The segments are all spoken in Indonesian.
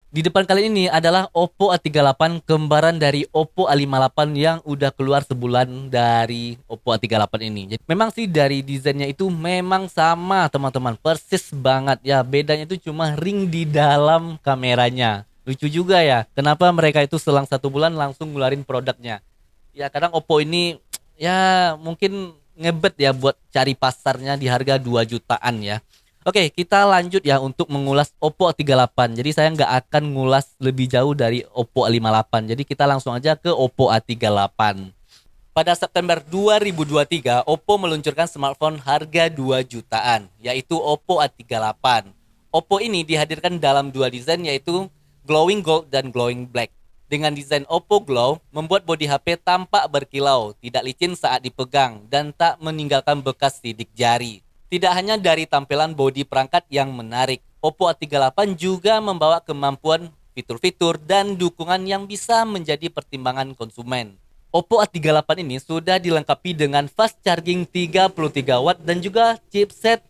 Di depan kalian ini adalah Oppo A38 kembaran dari Oppo A58 yang udah keluar sebulan dari Oppo A38 ini. Jadi memang sih dari desainnya itu memang sama teman-teman, persis banget ya. Bedanya itu cuma ring di dalam kameranya. Lucu juga ya, kenapa mereka itu selang 1 bulan langsung ngeluarin produknya. Ya kadang Oppo ini ya mungkin ngebet ya buat cari pasarnya di harga 2 jutaan ya. Oke, kita lanjut ya untuk mengulas Oppo A38. Jadi saya nggak akan ngulas lebih jauh dari Oppo A58. Jadi kita langsung aja ke Oppo A38. Pada September 2023, Oppo meluncurkan smartphone harga 2 jutaan, yaitu Oppo A38. Oppo ini dihadirkan dalam dua desain yaitu glowing gold dan glowing black. Dengan desain Oppo Glow, membuat bodi HP tampak berkilau, tidak licin saat dipegang, dan tak meninggalkan bekas sidik jari. Tidak hanya dari tampilan bodi perangkat yang menarik, Oppo A38 juga membawa kemampuan fitur-fitur dan dukungan yang bisa menjadi pertimbangan konsumen. Oppo A38 ini sudah dilengkapi dengan fast charging 33 watt dan juga chipset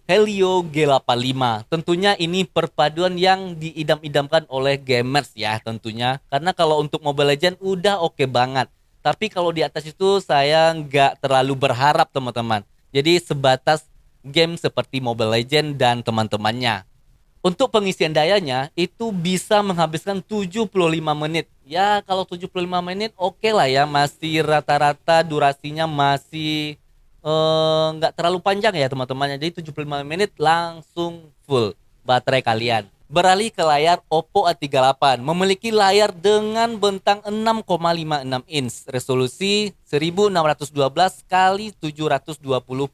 Helio G85. Tentunya ini perpaduan yang diidam-idamkan oleh gamers ya tentunya. Karena kalau untuk Mobile Legends udah oke banget. Tapi kalau di atas itu saya nggak terlalu berharap teman-teman. Jadi sebatas game seperti Mobile Legends dan teman-temannya. Untuk pengisian dayanya itu bisa menghabiskan 75 menit. Ya kalau 75 menit oke lah ya, masih rata-rata durasinya masih nggak terlalu panjang ya teman-teman. Jadi 75 menit langsung full baterai kalian. Beralih ke layar Oppo A38, memiliki layar dengan bentang 6,56 inch, resolusi 1612 kali 720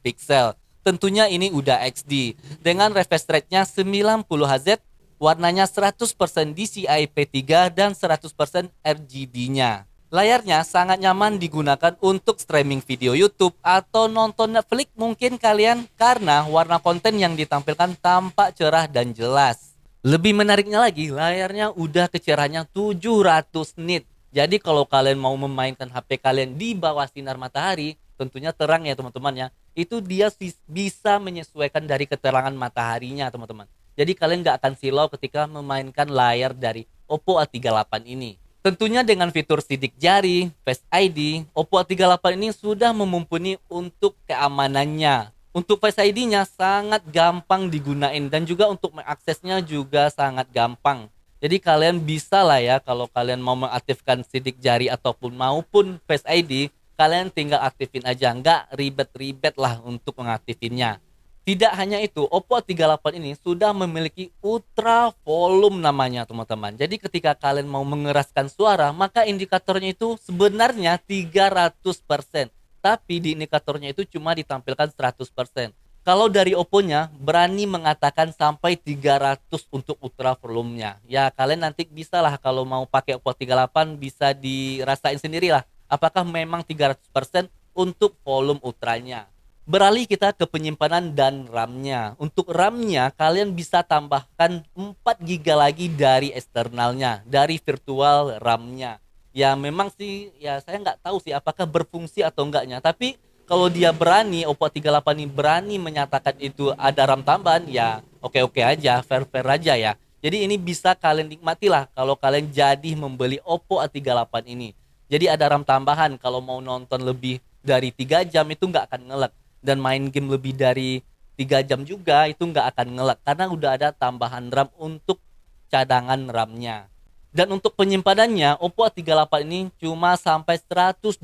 pixel. Tentunya ini udah XD. Dengan refresh rate-nya 90 Hz, warnanya 100% DCI P3 dan 100% RGB-nya. Layarnya sangat nyaman digunakan untuk streaming video YouTube atau nonton Netflix mungkin kalian karena warna konten yang ditampilkan tampak cerah dan jelas. Lebih menariknya lagi, layarnya udah kecerahannya 700 nit. Jadi kalau kalian mau memainkan HP kalian di bawah sinar matahari, tentunya terang ya teman-teman ya. Itu dia bisa menyesuaikan dari keterangan mataharinya teman-teman. Jadi kalian nggak akan silau ketika memainkan layar dari Oppo A38 ini. Tentunya dengan fitur sidik jari, Face ID, Oppo A38 ini sudah memumpuni untuk keamanannya. Untuk Face ID-nya sangat gampang digunain dan juga untuk mengaksesnya juga sangat gampang. Jadi kalian bisa lah ya kalau kalian mau mengaktifkan sidik jari ataupun maupun Face ID, kalian tinggal aktifin aja, nggak ribet-ribet lah untuk mengaktifinnya. Tidak hanya itu, Oppo A38 ini sudah memiliki ultra volume namanya teman-teman. Jadi ketika kalian mau mengeraskan suara, maka indikatornya itu sebenarnya 300%. Tapi di indikatornya itu cuma ditampilkan 100%. Kalau dari Oppo-nya berani mengatakan sampai 300 untuk ultra volume-nya. Ya kalian nanti bisa lah kalau mau pakai Oppo 38 bisa dirasain sendiri lah. Apakah memang 300% untuk volume ultranya. Beralih kita ke penyimpanan dan RAM-nya. Untuk RAM-nya, kalian bisa tambahkan 4 GB lagi dari eksternalnya, dari virtual RAM-nya. Ya memang sih, ya saya nggak tahu sih apakah berfungsi atau enggaknya. Tapi kalau dia berani, Oppo 38 ini berani menyatakan itu ada RAM tambahan, ya oke-oke aja, fair-fair aja ya. Jadi ini bisa kalian nikmati lah kalau kalian jadi membeli Oppo A38 ini. Jadi ada RAM tambahan kalau mau nonton lebih dari 3 jam itu nggak akan ngelek dan main game lebih dari 3 jam juga itu nggak akan ngelek karena udah ada tambahan RAM untuk cadangan RAM-nya. Dan untuk penyimpanannya, Oppo A38 ini cuma sampai 128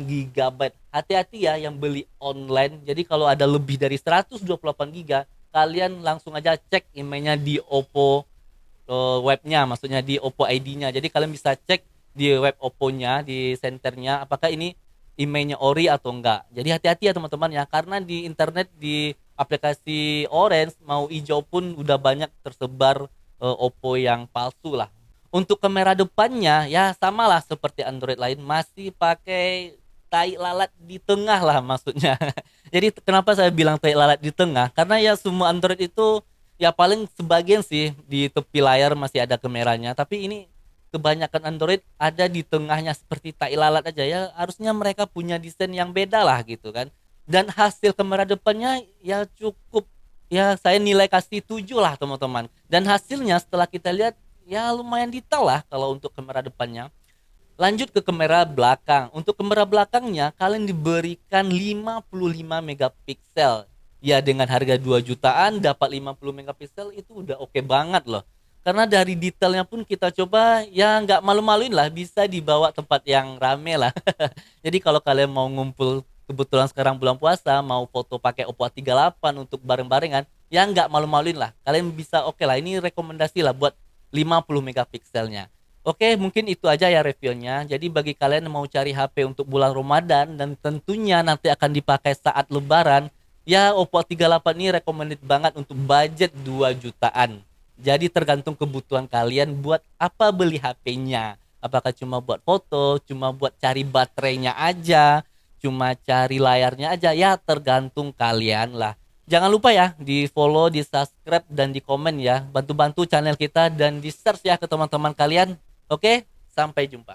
GB. Hati-hati ya yang beli online. Jadi kalau ada lebih dari 128 GB, kalian langsung aja cek emailnya di Oppo webnya, maksudnya di Oppo ID-nya. Jadi kalian bisa cek di web Oppo-nya, di senternya, apakah ini emailnya ori atau enggak. Jadi hati-hati ya teman-teman ya, karena di internet di aplikasi Orange mau hijau pun udah banyak tersebar Oppo yang palsu lah. Untuk kamera depannya ya samalah seperti Android lain masih pakai tai lalat di tengah lah maksudnya. Jadi kenapa saya bilang tai lalat di tengah? Karena ya semua Android itu ya paling sebagian sih di tepi layar masih ada kameranya, tapi ini kebanyakan Android ada di tengahnya seperti tai lalat aja ya. Harusnya mereka punya desain yang beda lah gitu kan. Dan hasil kamera depannya ya cukup, ya saya nilai kasih 7 lah teman-teman. Dan hasilnya setelah kita lihat ya lumayan detail lah kalau untuk kamera depannya. Lanjut ke kamera belakang. Untuk kamera belakangnya kalian diberikan 55 megapiksel. Ya dengan harga 2 jutaan dapat 50 megapiksel itu udah oke banget loh. Karena dari detailnya pun kita coba ya nggak malu-maluin lah, bisa dibawa tempat yang rame lah. Jadi kalau kalian mau ngumpul, kebetulan sekarang bulan puasa mau foto pakai Oppo A38 untuk bareng-barengan, ya nggak malu-maluin lah. Kalian bisa oke lah, ini rekomendasi lah buat 50 megapikselnya. Oke, mungkin itu aja ya reviewnya. Jadi bagi kalian yang mau cari HP untuk bulan Ramadan dan tentunya nanti akan dipakai saat Lebaran, ya Oppo A38 ini recommended banget untuk budget 2 jutaan. Jadi tergantung kebutuhan kalian buat apa beli HP-nya. Apakah cuma buat foto, cuma buat cari baterainya aja, cuma cari layarnya aja, ya tergantung kalian lah. Jangan lupa ya di follow, di subscribe, dan di komen ya. Bantu-bantu channel kita dan di share ya ke teman-teman kalian. Oke, sampai jumpa.